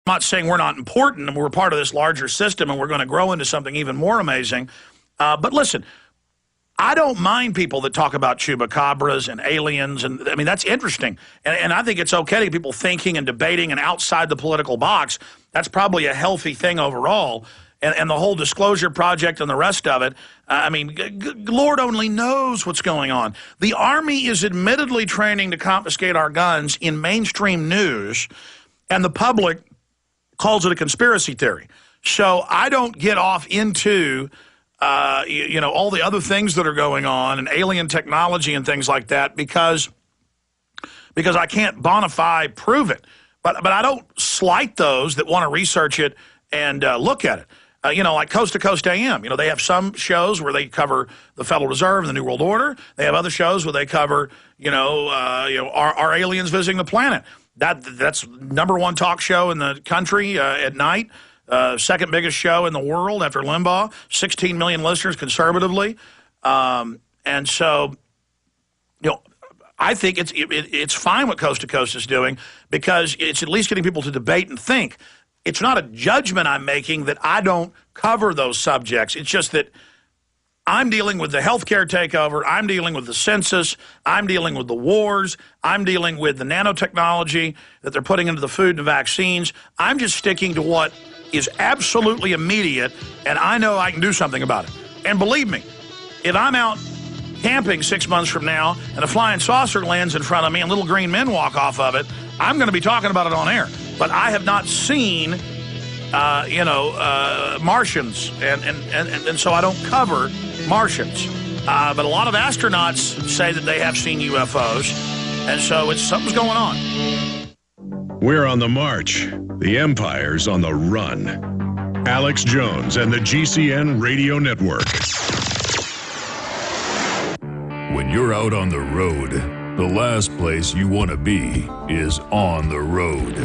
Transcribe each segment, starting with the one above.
I'm not saying we're not important and we're part of this larger system and we're going to grow into something even more amazing. But listen, I don't mind people that talk about chupacabras and aliens. And I mean, that's interesting. And I think it's okay to get people thinking and debating and outside the political box. That's probably a healthy thing overall. And the whole disclosure project and the rest of it, I mean, Lord only knows what's going on. The Army is admittedly training to confiscate our guns in mainstream news, and the public calls it a conspiracy theory. So I don't get off into, you know, all the other things that are going on and alien technology and things like that because I can't bona fide prove it. But I don't slight those that want to research it and look at it. You know, like Coast to Coast AM. You know, they have some shows where they cover the Federal Reserve and the New World Order. They have other shows where they cover, are aliens visiting the planet? That's #1 talk show in the country at night. Second biggest show in the world after Limbaugh. 16 million listeners conservatively. And so, you know, I think it's fine what Coast to Coast is doing because it's at least getting people to debate and think. It's not a judgment I'm making that I don't cover those subjects. It's just that I'm dealing with the healthcare takeover. I'm dealing with the census. I'm dealing with the wars. I'm dealing with the nanotechnology that they're putting into the food and the vaccines. I'm just sticking to what is absolutely immediate, and I know I can do something about it. And believe me, if I'm out camping 6 months from now and a flying saucer lands in front of me and little green men walk off of it, I'm going to be talking about it on air. But I have not seen, Martians, and so I don't cover Martians. But a lot of astronauts say that they have seen UFOs, and so something's going on. We're on the march. The Empire's on the run. Alex Jones and the GCN Radio Network. When you're out on the road, the last place you want to be is on the road.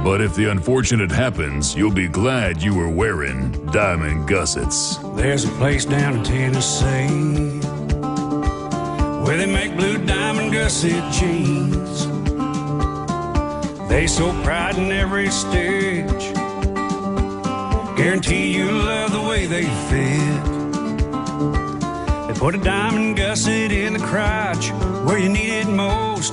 But if the unfortunate happens, you'll be glad you were wearing diamond gussets. There's a place down in Tennessee where they make blue diamond gusset jeans. They so pride in every stitch, guarantee you love the way they fit. They put a diamond gusset in the crotch where you need it most.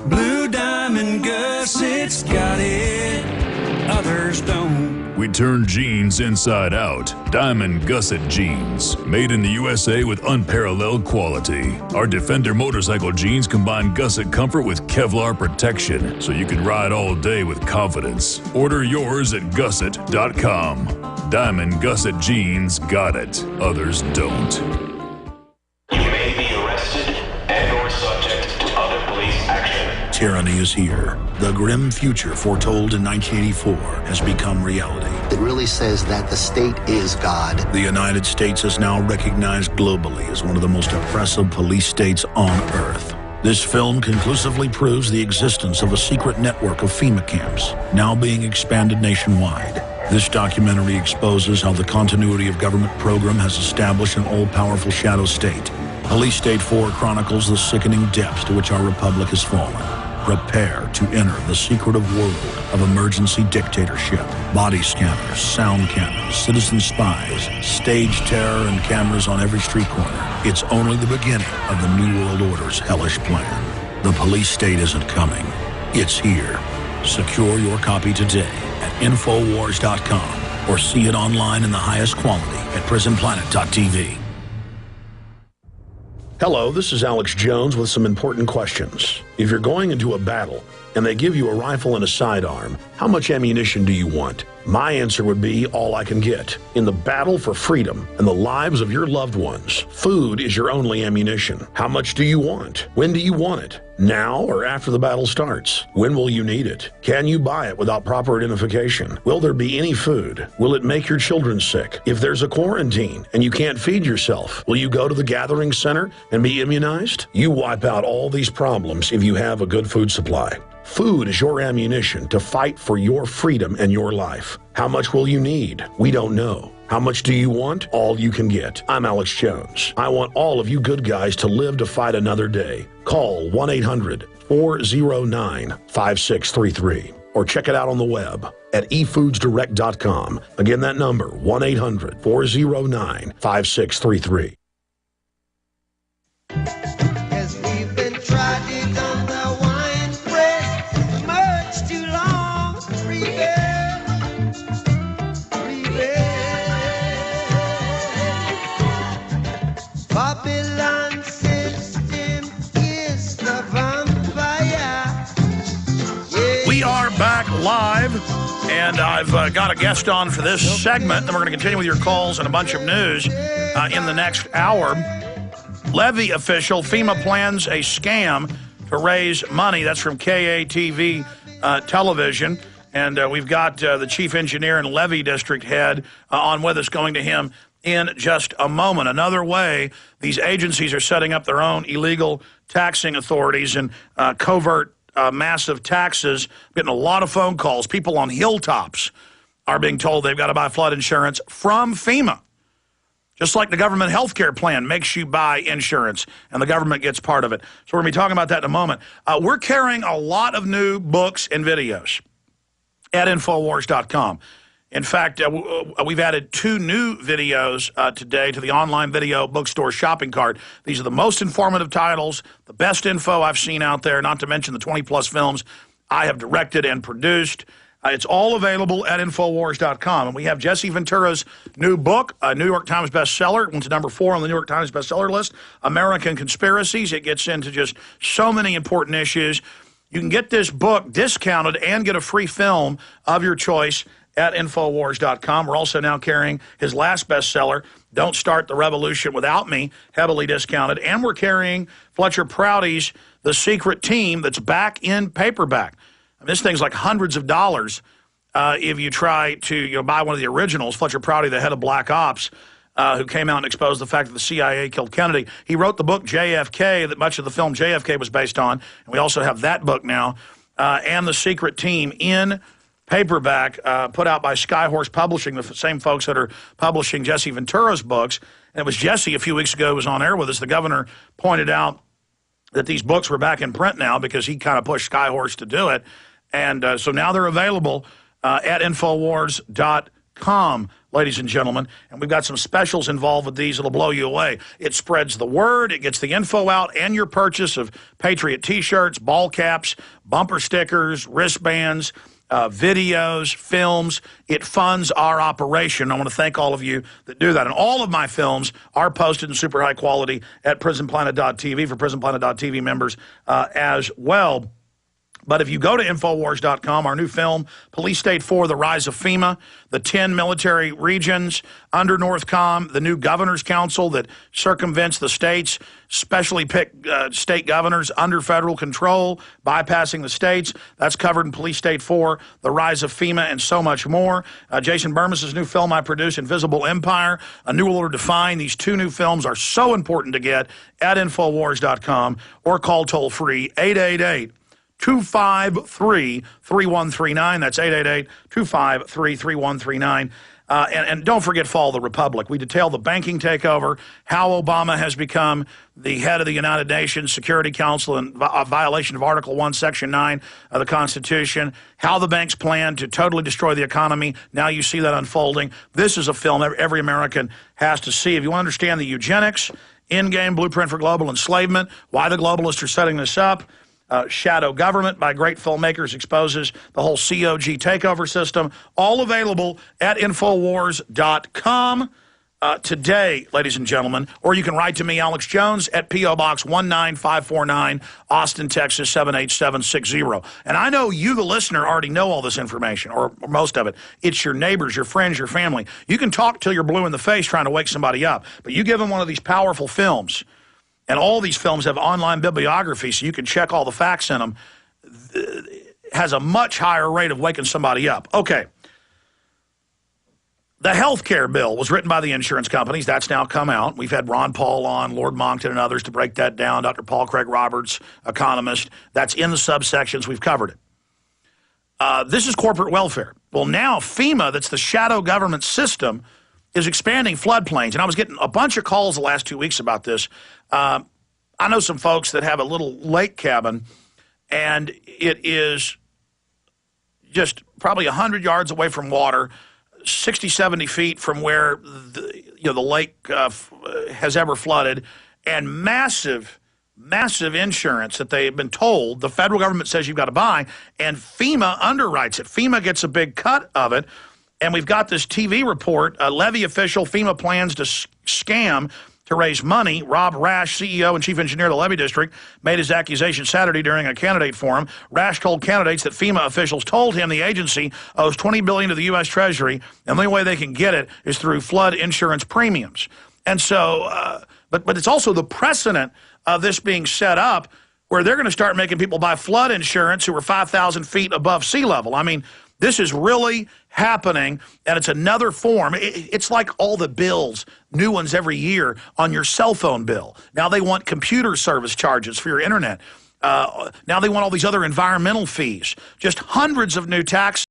Blue diamond gussets got it, others don't. We turn jeans inside out. Diamond gusset jeans, made in the USA with unparalleled quality. Our Defender motorcycle jeans combine gusset comfort with Kevlar protection, so you can ride all day with confidence. Order yours at gusset.com. Diamond gusset jeans got it, others don't. You may be arrested and/or subject to other police action. Tyranny is here. The grim future foretold in 1984 has become reality. It really says that the state is God. The United States is now recognized globally as one of the most oppressive police states on Earth. This film conclusively proves the existence of a secret network of FEMA camps, now being expanded nationwide. This documentary exposes how the continuity of government program has established an all-powerful shadow state. Police State 4 chronicles the sickening depths to which our republic has fallen. Prepare to enter the secretive world of emergency dictatorship. Body scanners, sound cannons, citizen spies, stage terror, and cameras on every street corner. It's only the beginning of the New World Order's hellish plan. The police state isn't coming. It's here. Secure your copy today at Infowars.com or see it online in the highest quality at PrisonPlanet.tv. Hello, this is Alex Jones with some important questions. If you're going into a battle and they give you a rifle and a sidearm, how much ammunition do you want? My answer would be all I can get. In the battle for freedom and the lives of your loved ones, food is your only ammunition. How much do you want? When do you want it? Now or after the battle starts? When will you need it? Can you buy it without proper identification? Will there be any food? Will it make your children sick? If there's a quarantine and you can't feed yourself, will you go to the gathering center and be immunized? You wipe out all these problems if you have a good food supply. Food is your ammunition to fight for your freedom and your life. How much will you need? We don't know. How much do you want? All you can get. I'm Alex Jones. I want all of you good guys to live to fight another day. Call 1-800-409-5633. or check it out on the web at efoodsdirect.com. Again, that number, 1-800-409-5633. Yes, we've been trotting on the wine press much too long. Babylon system is the vampire. Yeah. We are back live, and I've got a guest on for this segment, and we're going to continue with your calls and a bunch of news in the next hour. Levy official, FEMA plans a scam to raise money. That's from KATV television. And we've got the chief engineer and Levy district head on with us, going to him in just a moment. Another way these agencies are setting up their own illegal taxing authorities and covert massive taxes. Getting a lot of phone calls. People on hilltops are being told they've got to buy flood insurance from FEMA. Just like the government health care plan makes you buy insurance, and the government gets part of it. So we're going to be talking about that in a moment. We're carrying a lot of new books and videos at Infowars.com. In fact, we've added 2 new videos today to the online video bookstore shopping cart. These are the most informative titles, the best info I've seen out there, not to mention the 20-plus films I have directed and produced. It's all available at Infowars.com. And we have Jesse Ventura's new book, a New York Times bestseller. It went to number 4 on the New York Times bestseller list, American Conspiracies. It gets into just so many important issues. You can get this book discounted and get a free film of your choice at Infowars.com. We're also now carrying his last bestseller, Don't Start the Revolution Without Me, heavily discounted. And we're carrying Fletcher Prouty's The Secret Team that's back in paperback. This thing's like hundreds of dollars if you try to buy one of the originals. Fletcher Prouty, the head of Black Ops, who came out and exposed the fact that the CIA killed Kennedy. He wrote the book JFK that much of the film JFK was based on. And we also have that book now. And The Secret Team in paperback, put out by Skyhorse Publishing, the same folks that are publishing Jesse Ventura's books. And it was Jesse a few weeks ago who was on air with us. The governor pointed out that these books were back in print now because he kind of pushed Skyhorse to do it. And so now they're available at Infowars.com, ladies and gentlemen. And we've got some specials involved with these that'll blow you away. It spreads the word. It gets the info out, and your purchase of Patriot T-shirts, ball caps, bumper stickers, wristbands, videos, films. It funds our operation. I want to thank all of you that do that. And all of my films are posted in super high quality at prisonplanet.tv for prisonplanet.tv members as well. But if you go to Infowars.com, our new film, Police State 4, The Rise of FEMA, the 10 military regions under NORTHCOM, the new Governor's Council that circumvents the states, specially picked state governors under federal control, bypassing the states. That's covered in Police State 4, The Rise of FEMA, and so much more. Jason Burmes's new film I produced, Invisible Empire, A New Order Defined. These 2 new films are so important to get at Infowars.com or call toll-free 888-253-3139. That's 888-253-3139. And don't forget, follow the Republic. We detail the banking takeover, how Obama has become the head of the United Nations Security Council in violation of Article 1, Section 9 of the Constitution, how the banks plan to totally destroy the economy. Now you see that unfolding. This is a film every American has to see. If you want to understand the eugenics, in-game blueprint for global enslavement, why the globalists are setting this up, Shadow Government by great filmmakers exposes the whole COG takeover system. All available at Infowars.com today, ladies and gentlemen. Or you can write to me, Alex Jones, at P.O. Box 19549, Austin, Texas, 78760. And I know you, the listener, already know all this information, or most of it. It's your neighbors, your friends, your family. You can talk till you're blue in the face trying to wake somebody up, but you give them one of these powerful films. And all these films have online bibliography, so you can check all the facts in them. It has a much higher rate of waking somebody up. Okay. The health care bill was written by the insurance companies. That's now come out. We've had Ron Paul on, Lord Monckton and others to break that down, Dr. Paul Craig Roberts, economist. That's in the subsections. We've covered it. This is corporate welfare. Well, now FEMA, that's the shadow government system, is expanding floodplains. And I was getting a bunch of calls the last 2 weeks about this. I know some folks that have a little lake cabin, and it is just probably 100 yards away from water, 60, 70 feet from where the lake has ever flooded, and massive insurance that they've been told the federal government says you've got to buy, and FEMA underwrites it. FEMA gets a big cut of it, and we've got this TV report, a levy official, FEMA plans to scam to raise money. Rob Rash, CEO and chief engineer of the levy district, made his accusation Saturday during a candidate forum. Rash told candidates that FEMA officials told him the agency owes $20 billion to the U.S. Treasury, and the only way they can get it is through flood insurance premiums. And so, but it's also the precedent of this being set up where they're going to start making people buy flood insurance who are 5,000 feet above sea level. I mean, this is really happening, and it's another form. It's like all the bills, new ones every year on your cell phone bill. Now they want computer service charges for your internet. Now they want all these other environmental fees. Just hundreds of new tax